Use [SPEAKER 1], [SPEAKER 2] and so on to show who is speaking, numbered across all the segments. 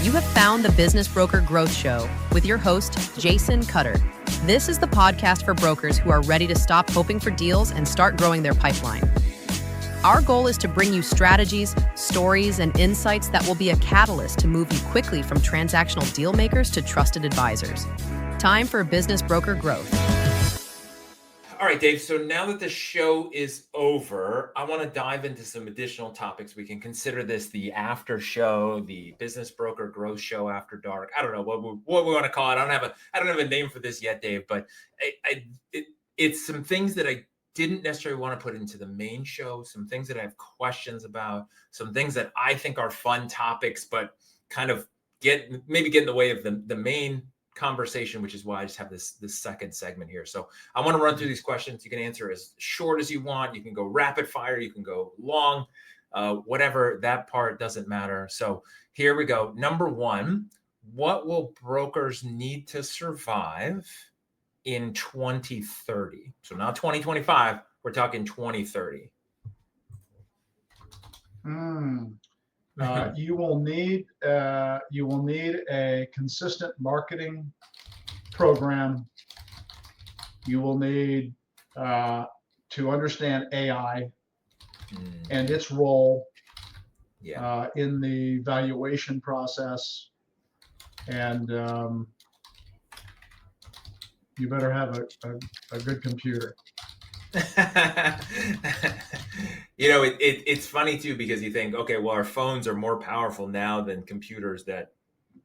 [SPEAKER 1] You have found the Business Broker Growth Show with your host, Jason Cutter. This is the podcast for brokers who are ready to stop hoping for deals and start growing their pipeline. Our goal is to bring you strategies, stories, and insights that will be a catalyst to move you quickly from transactional deal makers to trusted advisors. Time for Business Broker Growth.
[SPEAKER 2] All right, Dave. So now that the show is over, I want to dive into some additional topics. We can consider this the after show, the Business Broker Growth Show after dark. I don't know what we want to call it. I don't have a name for this yet, Dave. But it's some things that I didn't necessarily want to put into the main show. Some things that I have questions about. Some things that I think are fun topics, but kind of get in the way of the main conversation, which is why I just have this second segment here. So I want to run through these questions. You can answer as short as you want. You can go rapid fire. You can go long, whatever. That part doesn't matter. So here we go. Number one, what will brokers need to survive in 2030? So not 2025. We're talking 2030.
[SPEAKER 3] You will need a consistent marketing program. You will need to understand AI and its role in the valuation process, and you better have a good computer.
[SPEAKER 2] It's funny too, because you think, okay, well, our phones are more powerful now than computers that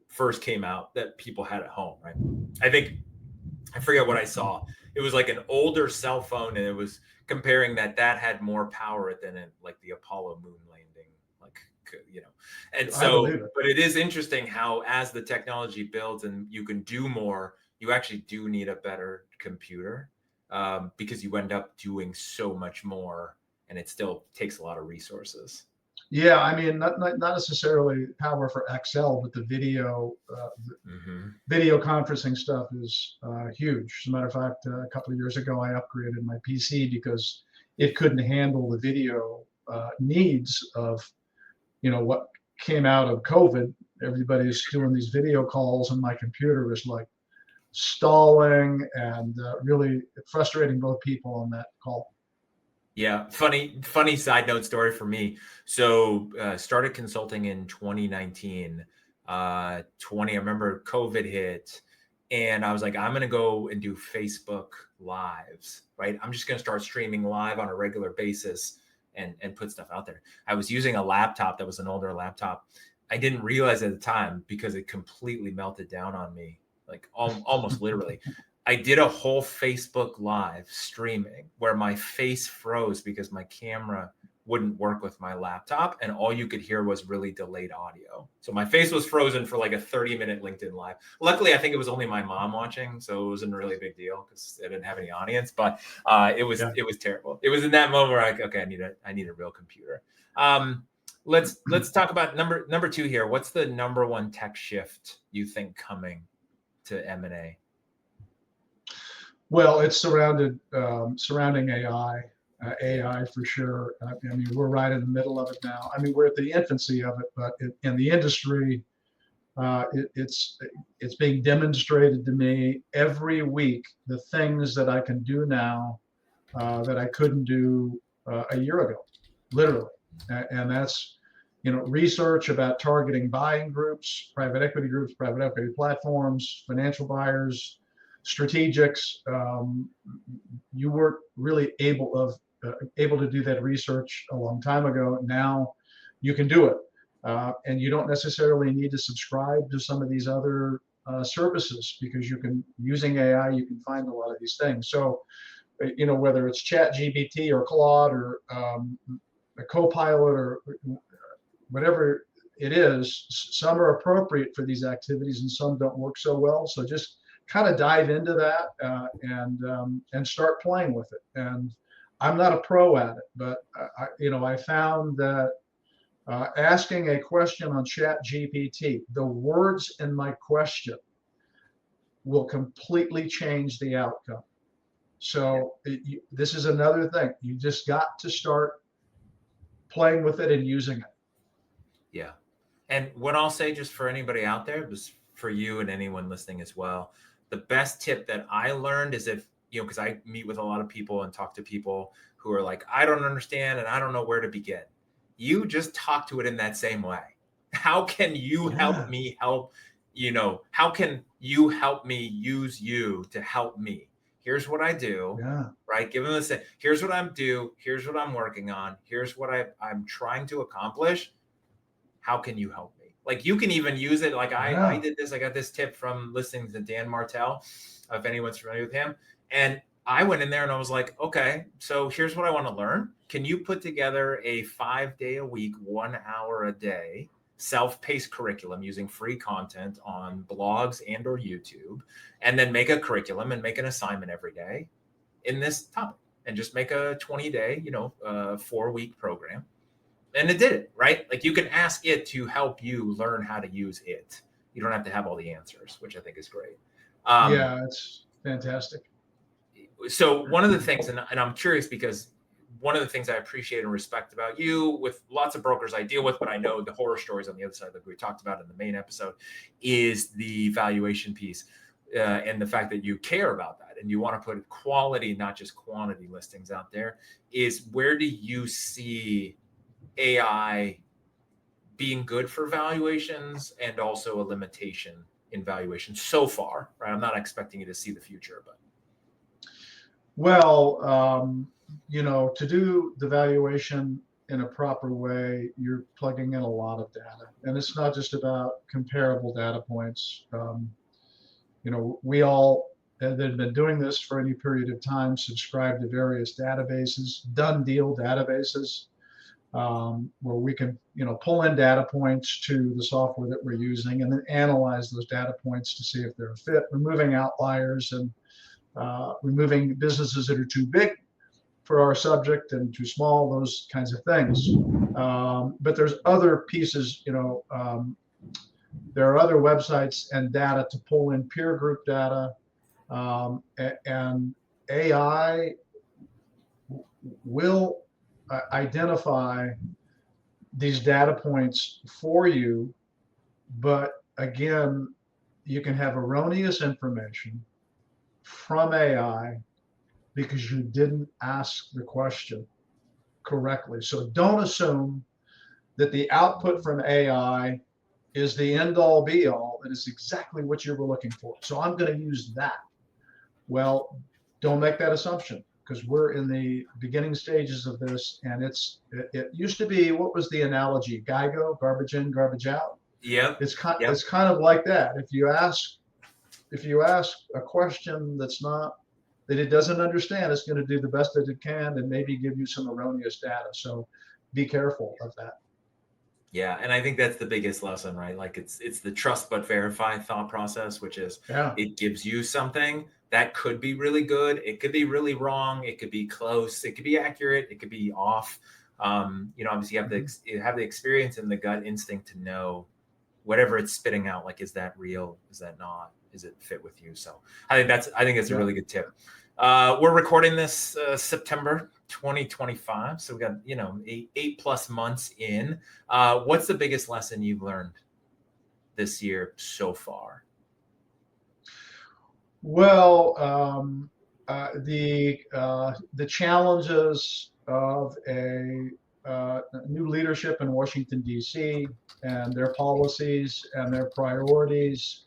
[SPEAKER 2] first came out that people had at home, right? I forget what I saw. It was like an older cell phone, and it was comparing that had more power than like the Apollo moon landing, And so, but it is interesting how as the technology builds and you can do more, you actually do need a better computer. Because you end up doing so much more, and it still takes a lot of resources.
[SPEAKER 3] Yeah, I mean, not necessarily power for Excel, but the video conferencing stuff is huge. As a matter of fact, a couple of years ago, I upgraded my PC because it couldn't handle the video needs of, what came out of COVID. Everybody's doing these video calls, and my computer was like stalling and really frustrating both people on that call.
[SPEAKER 2] Yeah. Funny side note story for me. So started consulting in 2019, I remember COVID hit, and I was like, I'm going to go and do Facebook lives, right? I'm just going to start streaming live on a regular basis and put stuff out there. I was using a laptop that was an older laptop. I didn't realize at the time because it completely melted down on me. Like almost literally. I did a whole Facebook live streaming where my face froze because my camera wouldn't work with my laptop, and all you could hear was really delayed audio. So my face was frozen for like a 30-minute LinkedIn live. Luckily, I think it was only my mom watching, so it wasn't really a big deal because I didn't have any audience, but it was terrible. It was in that moment where okay, I need a real computer. Let's talk about number two here. What's the number one tech shift you think coming to M&A?
[SPEAKER 3] Well, it's surrounding AI. AI for sure. I mean, we're right in the middle of it now. I mean, we're at the infancy of it, but in the industry, it's being demonstrated to me every week. The things that I can do now that I couldn't do a year ago, literally, and that's research about targeting buying groups, private equity platforms, financial buyers, strategics. You weren't really able to do that research a long time ago. Now you can do it, and you don't necessarily need to subscribe to some of these other services, because using AI, you can find a lot of these things. So, whether it's ChatGPT or Claude or a Copilot or whatever it is, some are appropriate for these activities and some don't work so well. So just kind of dive into that and start playing with it. And I'm not a pro at it, but I found that asking a question on ChatGPT, the words in my question will completely change the outcome. So this is another thing. You just got to start playing with it and using it.
[SPEAKER 2] Yeah. And what I'll say, just for anybody out there, was for you and anyone listening as well, the best tip that I learned is, if, because I meet with a lot of people and talk to people who are like, I don't understand and I don't know where to begin. You just talk to it in that same way. How can you help me help? How can you help me use you to help me? Here's what I do. Right? Give them the here's what I'm do. Here's what I'm working on. Here's what I'm trying to accomplish. How can you help me? Like, you can even use it. Like I did this. I got this tip from listening to Dan Martell, if anyone's familiar with him. And I went in there and I was like, okay, so here's what I want to learn. Can you put together a 5-day a week, 1 hour a day, self-paced curriculum using free content on blogs and or YouTube, and then make a curriculum and make an assignment every day in this topic, and just make a 20-day, 4-week program. And it did it, right? Like, you can ask it to help you learn how to use it. You don't have to have all the answers, which I think is great.
[SPEAKER 3] It's fantastic.
[SPEAKER 2] So one of the things, and I'm curious, because one of the things I appreciate and respect about you, with lots of brokers I deal with, but I know the horror stories on the other side that we talked about in the main episode, is the valuation piece, and the fact that you care about that and you want to put quality, not just quantity listings out there. Is, where do you see AI being good for valuations, and also a limitation in valuation so far, right? I'm not expecting you to see the future, but.
[SPEAKER 3] Well, to do the valuation in a proper way, you're plugging in a lot of data, and it's not just about comparable data points. We all that have been doing this for any period of time subscribe to various databases, done deal databases, where we can, pull in data points to the software that we're using, and then analyze those data points to see if they're a fit, removing outliers and removing businesses that are too big for our subject and too small, those kinds of things. But there's other pieces, there are other websites and data to pull in, peer group data, and AI will identify these data points for you. But again, you can have erroneous information from AI because you didn't ask the question correctly. So don't assume that the output from AI is the end all be all, and it's exactly what you were looking for. So I'm going to use that. Well, don't make that assumption, because we're in the beginning stages of this, and it used to be, what was the analogy? GIGO, garbage in, garbage out.
[SPEAKER 2] Yeah.
[SPEAKER 3] It's kind of like that. If you ask a question that it doesn't understand, it's going to do the best that it can and maybe give you some erroneous data. So be careful of that.
[SPEAKER 2] Yeah, and I think that's the biggest lesson, right? Like, it's the trust but verify thought process, which is, it gives you something that could be really good, it could be really wrong, it could be close, it could be accurate, it could be off. Obviously you have the experience and the gut instinct to know whatever it's spitting out, like, is that real? Is that not? Is it fit with you? So I think it's a really good tip. We're recording this September 2025, so we got 8+ months in. What's the biggest lesson you've learned this year so far?
[SPEAKER 3] Well, the challenges of a new leadership in Washington, D.C., and their policies and their priorities.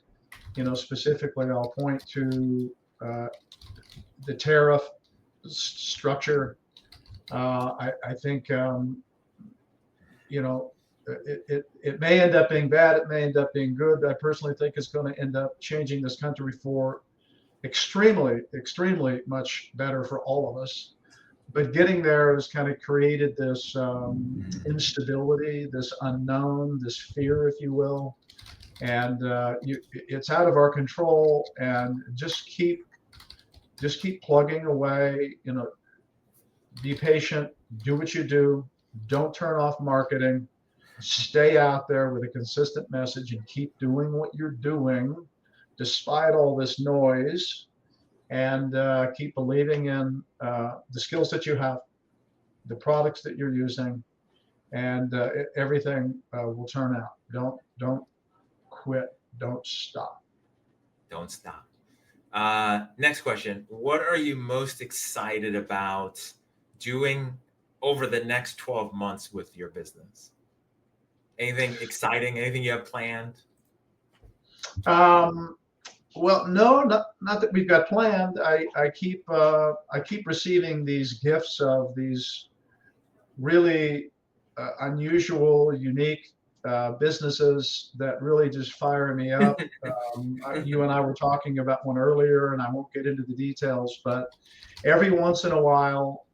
[SPEAKER 3] Specifically, I'll point to the tariff structure. I think, it may end up being bad. It may end up being good. I personally think it's going to end up changing this country for extremely, extremely much better for all of us. But getting there has kind of created this instability, this unknown, this fear, if you will. And it's out of our control. And just keep plugging away. Be patient. Do what you do. Don't turn off marketing. Stay out there with a consistent message and keep doing what you're doing, despite all this noise. And keep believing in the skills that you have, the products that you're using, and everything will turn out. Don't quit. Don't stop.
[SPEAKER 2] Don't stop. Next question. What are you most excited about doing over the next 12 months with your business? Anything exciting? Anything you have planned?
[SPEAKER 3] Well, no, not that we've got planned. I keep receiving these gifts of these really unusual, unique businesses that really just fire me up. You and I were talking about one earlier, and I won't get into the details, but every once in a while,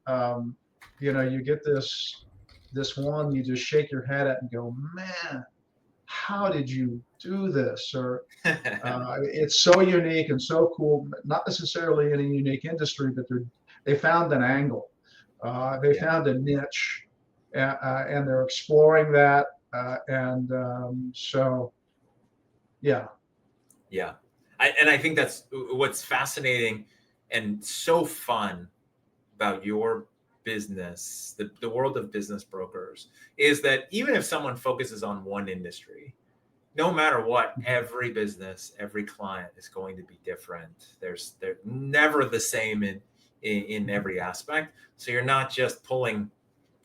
[SPEAKER 3] you get this one, you just shake your head at and go, man, how did you do this? Or it's so unique and so cool, not necessarily in a unique industry, but they found an angle. They found a niche, and they're exploring that. So, yeah.
[SPEAKER 2] Yeah. I think that's what's fascinating and so fun about your business, the world of business brokers, is that even if someone focuses on one industry, no matter what, every business, every client is going to be different. They're never the same in every aspect. So you're not just pulling,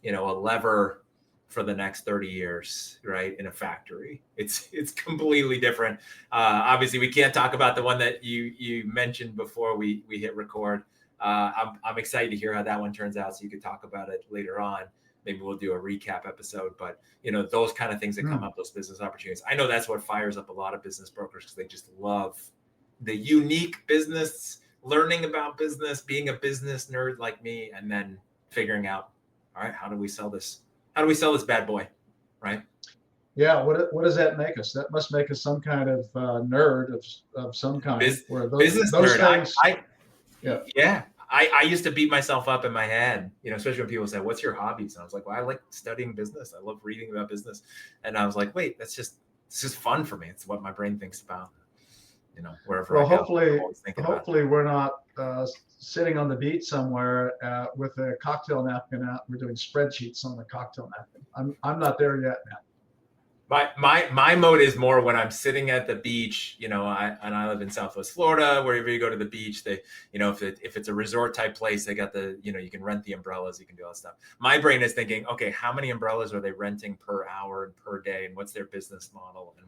[SPEAKER 2] a lever for the next 30 years, right? In a factory, it's completely different. Obviously we can't talk about the one that you mentioned before we hit record. I'm excited to hear how that one turns out, so you could talk about it later on. Maybe we'll do a recap episode, but those kind of things that come up, those business opportunities. I know that's what fires up a lot of business brokers, because they just love the unique business, learning about business, being a business nerd like me, and then figuring out, all right, how do we sell this? How do we sell this bad boy? Right?
[SPEAKER 3] Yeah. What does that make us? That must make us some kind of nerd of some kind.
[SPEAKER 2] Business
[SPEAKER 3] those
[SPEAKER 2] nerd.
[SPEAKER 3] things.
[SPEAKER 2] Yeah. I used to beat myself up in my head, especially when people say, what's your hobbies? And I was like, well, I like studying business. I love reading about business. And I was like, wait, it's just fun for me. It's what my brain thinks about, wherever I go.
[SPEAKER 3] Hopefully we're not sitting on the beach somewhere with a cocktail napkin out. We're doing spreadsheets on the cocktail napkin. I'm not there yet, man.
[SPEAKER 2] My mode is more when I'm sitting at the beach, I live in Southwest Florida. Wherever you go to the beach, they, if it's a resort type place, they got the, you can rent the umbrellas, you can do all that stuff. My brain is thinking, okay, how many umbrellas are they renting per hour and per day, and what's their business model, and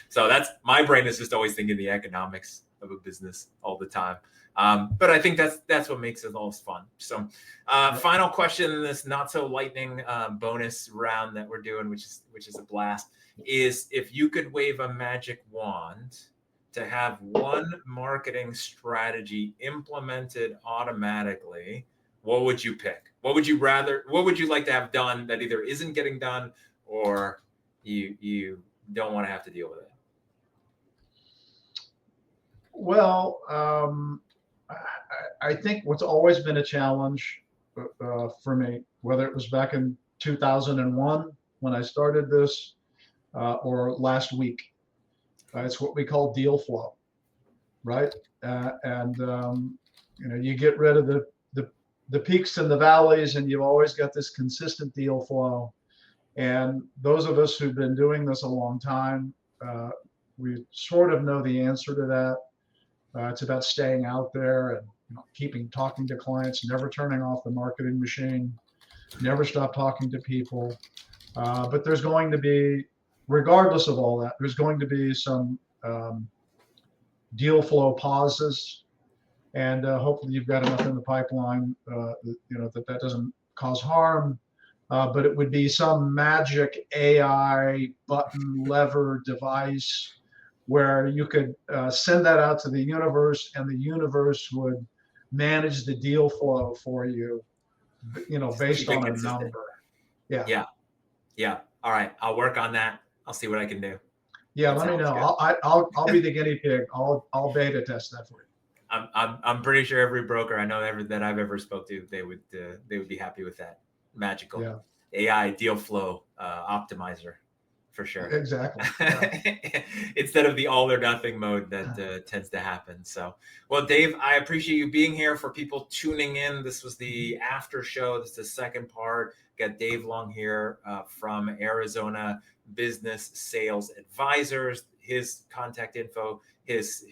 [SPEAKER 2] so my brain is just always thinking the economics of a business all the time. But I think that's what makes it all fun. So final question in this not so lightning bonus round that we're doing, which is a blast, is if you could wave a magic wand to have one marketing strategy implemented automatically, what would you pick? What would you like to have done that either isn't getting done or you don't want to have to deal with it?
[SPEAKER 3] Well, I think what's always been a challenge for me, whether it was back in 2001 when I started this or last week, it's what we call deal flow, right? You get rid of the peaks and the valleys, and you've always got this consistent deal flow. And those of us who've been doing this a long time, we sort of know the answer to that. It's about staying out there and keeping talking to clients, never turning off the marketing machine, never stop talking to people. But there's going to be, regardless of all that, there's going to be some deal flow pauses, and hopefully you've got enough in the pipeline, that doesn't cause harm. But it would be some magic AI button lever device where you could send that out to the universe, and the universe would manage the deal flow for you, based on a number.
[SPEAKER 2] Yeah. All right, I'll work on that. I'll see what I can do.
[SPEAKER 3] Yeah, let me know. I'll be the guinea pig. I'll beta test that for you.
[SPEAKER 2] I'm pretty sure every broker I know that I've ever spoke to, they would be happy with that magical AI deal flow optimizer for sure.
[SPEAKER 3] Exactly. Yeah.
[SPEAKER 2] Instead of the all or nothing mode that tends to happen. So, well, Dave, I appreciate you being here. For people tuning in, this was the after show. This is the second part. Got Dave Long here from Arizona Business Sales Advisors. His contact info, his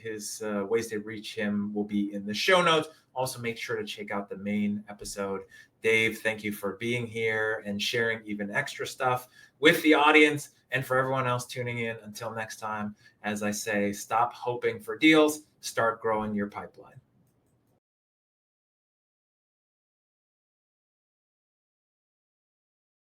[SPEAKER 2] ways to reach him will be in the show notes. Also, make sure to check out the main episode. Dave, thank you for being here and sharing even extra stuff with the audience. And for everyone else tuning in, until next time, as I say, stop hoping for deals, start growing your pipeline.